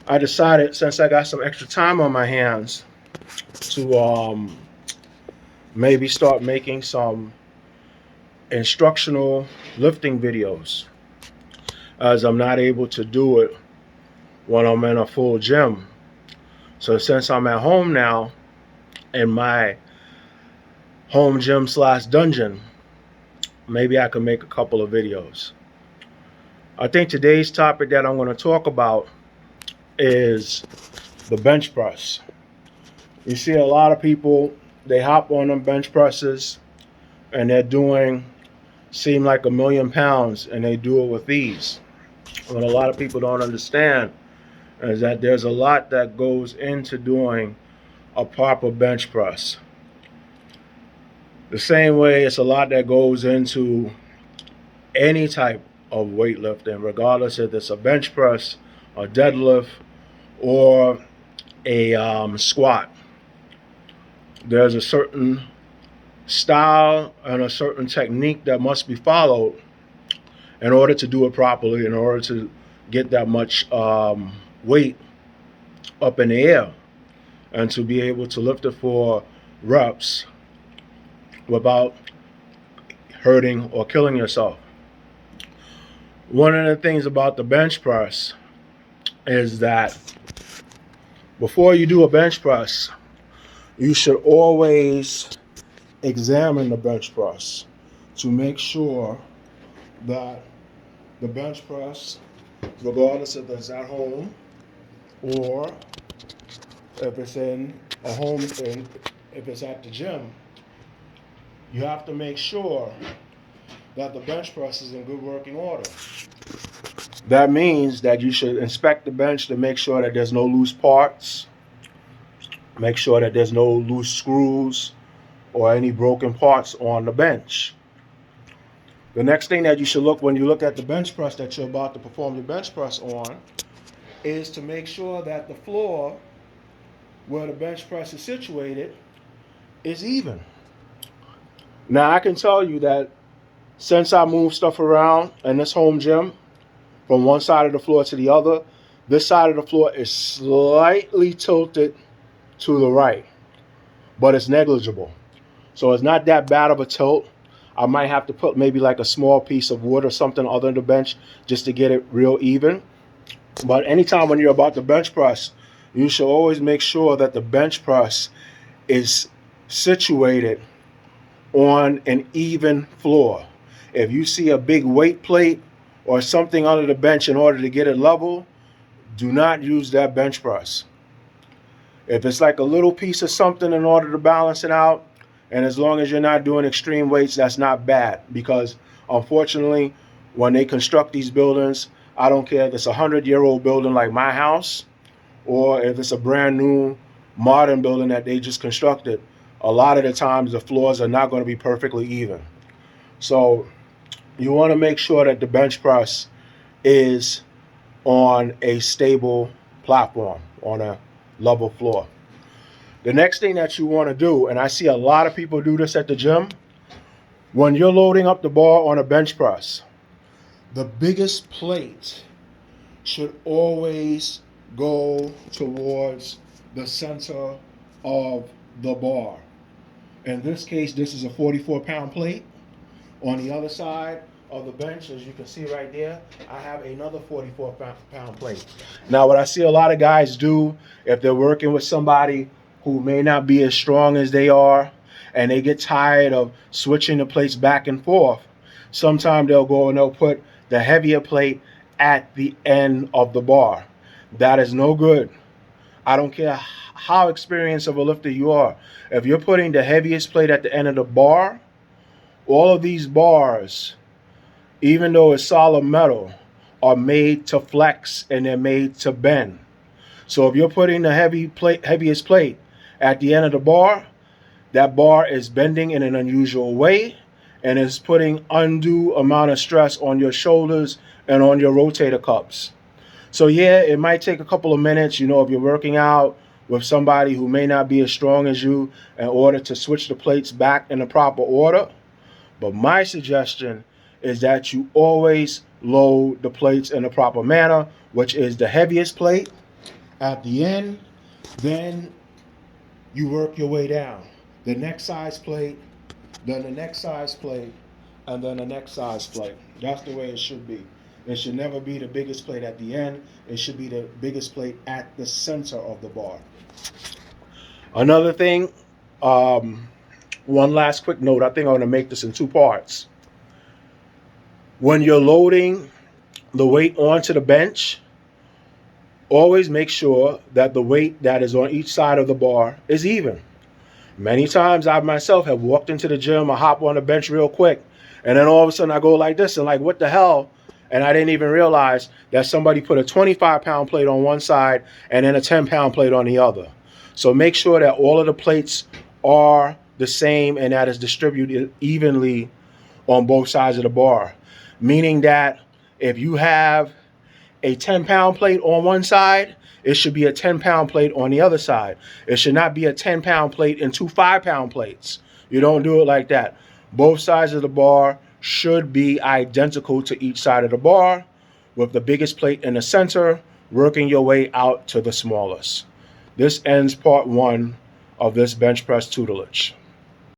I decided, since I got some extra time on my hands, to maybe start making some instructional lifting videos, as I'm not able to do it when I'm in a full gym. So since I'm at home now in my home gym slash dungeon, maybe I can make a couple of videos. I think today's topic that I'm going to talk about is the bench press. You see a lot of people, they hop on them bench presses and they're doing, seem like 1,000,000 pounds, and they do it with ease. What a lot of people don't understand is that there's a lot that goes into doing a proper bench press. The same way it's a lot that goes into any type of weightlifting, regardless if it's a bench press, a deadlift, or a squat. There's a certain style and a certain technique that must be followed in order to do it properly, in order to get that much weight up in the air and to be able to lift it for reps without hurting or killing yourself. One of the things about the bench press is that before you do a bench press, you should always examine the bench press to make sure that the bench press, regardless if it's at home or if it's in a home, if it's at the gym, you have to make sure that the bench press is in good working order. That means that you should inspect the bench to make sure that there's no loose parts, make sure that there's no loose screws or any broken parts on the bench. The next thing that you should look when you look at the bench press that you're about to perform your bench press on is to make sure that the floor where the bench press is situated is even. Now I can tell you that since I move stuff around in this home gym from one side of the floor to the other, this side of the floor is slightly tilted to the right, but it's negligible. So it's not that bad of a tilt. I might have to put maybe like a small piece of wood or something other than the bench just to get it real even. But anytime when you're about to bench press, you should always make sure that the bench press is situated on an even floor. If you see a big weight plate or something under the bench in order to get it level, do not use that bench press. If it's like a little piece of something in order to balance it out, and as long as you're not doing extreme weights, that's not bad. Because unfortunately, when they construct these buildings, I don't care if it's a 100-year-old building like my house, or if it's a brand new modern building that they just constructed, a lot of the times the floors are not going to be perfectly even. So you want to make sure that the bench press is on a stable platform, on a level floor. The next thing that you want to do, and I see a lot of people do this at the gym, when you're loading up the bar on a bench press, the biggest plate should always go towards the center of the bar. In this case, this is a 44-pound plate. On the other side of the bench, as you can see right there, I have another 44-pound plate. Now, what I see a lot of guys do, if they're working with somebody who may not be as strong as they are, and they get tired of switching the plates back and forth, sometimes they'll go and they'll put the heavier plate at the end of the bar. That is no good. I don't care how experienced of a lifter you are. If you're putting the heaviest plate at the end of the bar, all of these bars, even though it's solid metal, are made to flex and they're made to bend. So if you're putting the heaviest plate at the end of the bar, that bar is bending in an unusual way and is putting undue amount of stress on your shoulders and on your rotator cuffs. So yeah, it might take a couple of minutes, if you're working out with somebody who may not be as strong as you, in order to switch the plates back in the proper order. But my suggestion is that you always load the plates in the proper manner, which is the heaviest plate at the end, then you work your way down. The next size plate, then the next size plate, and then the next size plate. That's the way it should be. It should never be the biggest plate at the end. It should be the biggest plate at the center of the bar. Another thing, one last quick note. I think I'm going to make this in two parts. When you're loading the weight onto the bench, always make sure that the weight that is on each side of the bar is even. Many times I myself have walked into the gym, I hop on the bench real quick, and then all of a sudden I go like this and like, what the hell? And I didn't even realize that somebody put a 25-pound plate on one side and then a 10-pound plate on the other. So make sure that all of the plates are the same and that is distributed evenly on both sides of the bar. Meaning that if you have a 10-pound plate on one side, it should be a 10-pound plate on the other side. It should not be a 10-pound plate and two 5-pound plates. You don't do it like that. Both sides of the bar should be identical to each side of the bar, with the biggest plate in the center, working your way out to the smallest. This ends part one of this bench press tutelage.